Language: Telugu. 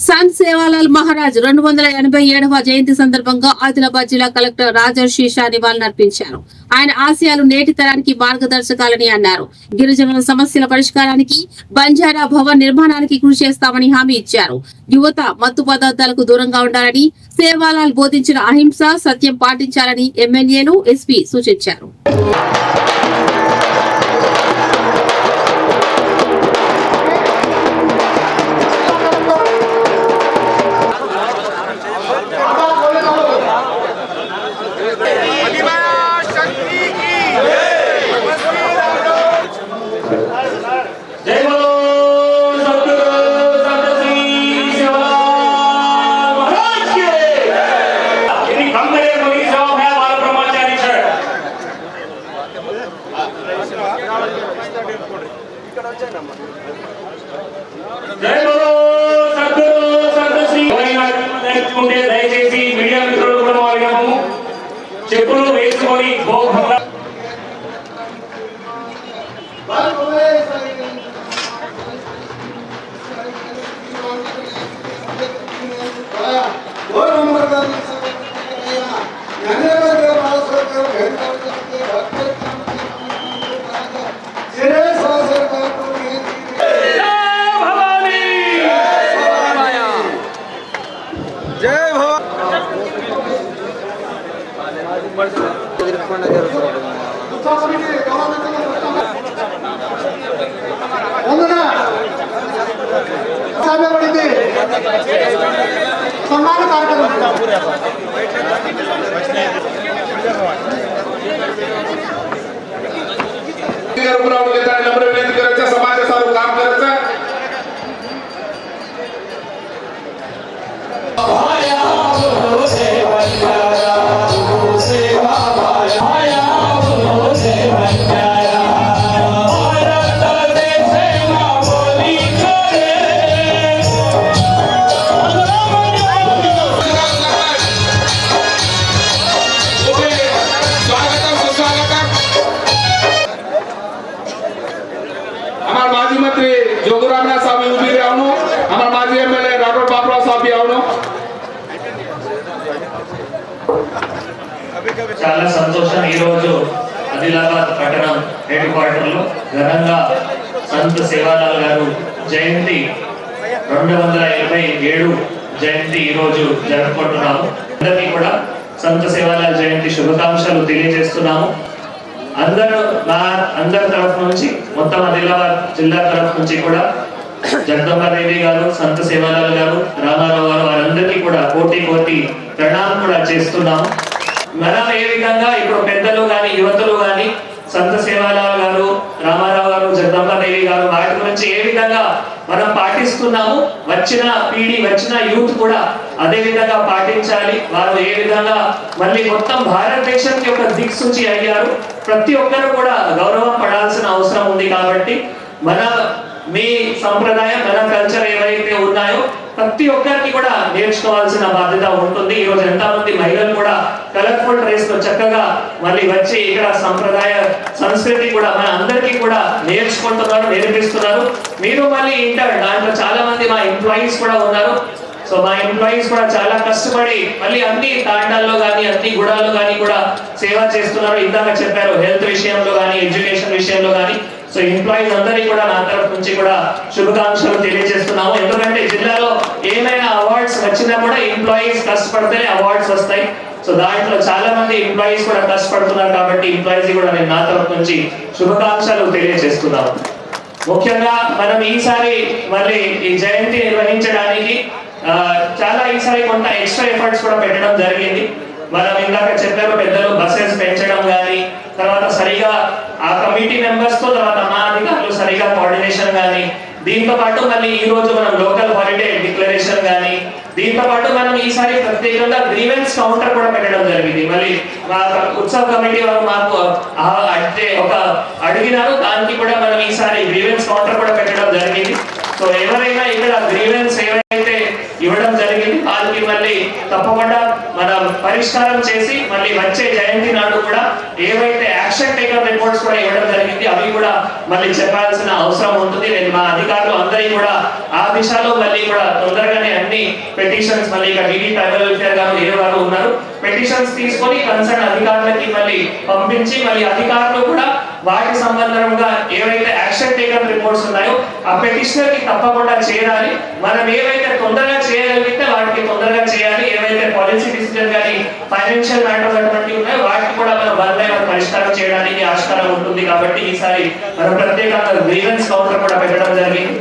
సంత్ సేవాలాల్ మహారాజ్ 287వ జయంతి సందర్భంగా ఆదిలాబాద్ జిల్లా కలెక్టర్ రాజర్షి షా నివాళులర్పించారు. ఆయన ఆశయాలు నేటి తరానికి మార్గదర్శకాలని అన్నారు. గిరిజనుల సమస్యల పరిష్కారానికి, బంజారా భవన్ నిర్మాణానికి కృషి చేస్తామని హామీ ఇచ్చారు. యువత మత్తు పదార్థాలకు దూరంగా ఉండాలని, సేవాలాల్ బోధించిన అహింస సత్యం పాటించాలని ఎమ్మెల్యేలు, ఎస్పీ సూచించారు. దయచేసి మీడియా మిత్రులు కూడా వారినాము చెప్పులు వేసుకొని सम्मान कार्यक्रम समाज काम करायचं. माजी मंत्री जोगुरामनाथ स्वामी उभी आवनो, हमारे माजी एमएलए राठौर बाबूराव साहब भी आवनो. చాలా సంతోషం. ఈ రోజు ఆదిలాబాద్ పట్టణం హెడ్ క్వార్టర్ లో ఘనంగా సంత్ సేవాలాల్ గారు జయంతి 227 జయంతి ఈ రోజు జరుపుకుంటున్నాము. అందరికీ కూడా సంత్ సేవాలాల్ జయంతి శుభాకాంక్షలు తెలియజేస్తున్నాము. అందరి తరఫు నుంచి, మొత్తం ఆదిలాబాద్ జిల్లా తరఫు నుంచి కూడా జగదంబాదేవి గారు, సంత్ సేవాలాల్ గారు, రామారావు గారు వారందరికీ కూడా కోటి ప్రణామం కూడా చేస్తున్నాము. మనం ఏ విధంగా ఇప్పుడు పెద్దలు గాని, యువతులు గాని సంత్ సేవాలాల్ గారు, రామారావు గారు, జగదంబాదేవి గారు వాటి గురించి ఏ విధంగా మనం పాటిస్తున్నాము, వచ్చిన పీడి, వచ్చిన యూత్ కూడా అదే విధంగా పాటించాలి. వారు ఏ విధంగా మళ్ళీ మొత్తం భారతదేశానికి ఒక దిక్సూచి అయ్యారు. ప్రతి ఒక్కరు కూడా గౌరవం పడాల్సిన అవసరం ఉంది. కాబట్టి మీ సంప్రదాయం, మన కల్చర్ ఏవైతే ఉన్నాయో ప్రతి ఒక్కరికి కూడా నేర్చుకోవాల్సిన బాధ్యత ఉంటుంది. ఈ రోజు ఎంతమంది మహిళలు కూడా కలర్ఫుల్ డ్రెస్ తో చక్కగా మళ్ళీ వచ్చి ఇక్కడ సంప్రదాయ సంస్కృతి కూడా మన అందరికీ కూడా నేర్చుకుంటున్నారు, నేర్పిస్తున్నారు. మీరు మళ్ళీ దాంట్లో చాలా మంది మా ఎంప్లాయీస్ కూడా ఉన్నారు. సో మా ఎంప్లాయీస్ కూడా చాలా కష్టపడి మళ్ళీ అన్ని తాండాల్లో కానీ, అన్ని గుడాల్లో కానీ కూడా సేవ చేస్తున్నారు. ఇందాక చెప్పారు, హెల్త్ విషయంలో కానీ, ఎడ్యుకేషన్ విషయంలో కానీ. సో ఎంప్లాయీస్ అందరికీ కూడా నా తరఫు నుంచి కూడా శుభాకాంక్షలు తెలియజేస్తున్నాము. ఎందుకంటే జిల్లాలో ఏమైనా అవార్డ్స్ వచ్చినా కూడా ఎంప్లాయీస్ కష్టపడితేనే అవార్డ్స్ వస్తాయి. సో దాంట్లో చాలా మంది ఎంప్లాయీస్ కూడా కష్టపడుతున్నారు. కాబట్టి ఎంప్లాయీస్ కూడా నేను నా తరఫు నుంచి శుభాకాంక్షలు తెలియజేస్తున్నాను. ముఖ్యంగా మనం ఈసారి మళ్ళీ ఈ జయంతి నిర్వహించడానికి చాలా ఈసారి కొంత ఎక్స్ట్రా ఎఫర్ట్స్ కూడా పెట్టడం జరిగింది. మనం ఇందాక చెప్పారు, పెద్దలు బస్సెస్ పెంచడం కానీ, తర్వాత సరిగా ఆ కమిటీ మెంబర్స్ తో, తర్వాత మా అధికారులు సరిగా కోఆర్డినేషన్ కానీ, దీంతో పాటు మళ్ళీ ఈ రోజు మనం లోకల్ హాలిడే డిక్లరేషన్ కానీ, దీంతో పాటు మనం ఈసారి ప్రత్యేకంగా గ్రీవెన్స్ కౌంటర్ కూడా పెట్టడం జరిగింది. మళ్ళీ మా ఉత్సవ కమిటీ వారు మాకు అంటే ఒక అడిగినారు, దానికి కూడా మనం ఈసారి గ్రీవెన్స్ కౌంటర్ కూడా పెట్టడం జరిగింది. సో ఎవరైనా ఇక్కడ గ్రీవెన్స్ ఏవైతే ఇవ్వడం జరిగింది వాళ్ళకి మళ్ళీ తప్పకుండా మన పరిష్కారం చేసి మళ్ళీ వచ్చే జయంతి నాడు కూడా ఏవైతే యాక్షన్ టేకన్ రిపోర్ట్స్ కూడా ఇవ్వడం జరిగింది అవి కూడా మళ్ళీ చెప్పాల్సిన అవసరం ఉంటుంది. నేను మా అధికారులు అందరికీ కూడా ఆ దిశలో మళ్ళీ కూడా తొందరగానే అన్ని పెటిషన్స్ మళ్ళీ ఇక డిడి ట్రైబల్ వెల్ఫేర్ గారు ఏ వారు ఉన్నారు పెటిషన్స్ తీసుకొని కన్సర్న్ అధికారులకి మళ్ళీ పంపించి మళ్ళీ అధికారులు కూడా వాటి సంబంధంగా ఏవైతే యాక్షన్ టేకన్ రిపోర్ట్స్ ఉన్నాయో ఆ పెటిషనర్ కి తప్పకుండా చేయాలి. మనం ఏవైతే తొందరగా చేయగలిగితే వాటికి తొందరగా చేయాలి. ఏవైతే పాలసీ డిసిజన్ కానీ ఫైనాన్షియల్ మ్యాటర్స్ అటువంటివి ఉన్నాయో వాటికి కూడా మనం వన్ బై వన్ పరిష్కారం చేయడానికి ఆస్కారం ఉంటుంది. కాబట్టి ఈసారి మనం ప్రత్యేకంగా గ్రీవెన్స్ కౌంటర్ కూడా పెట్టడం జరిగింది.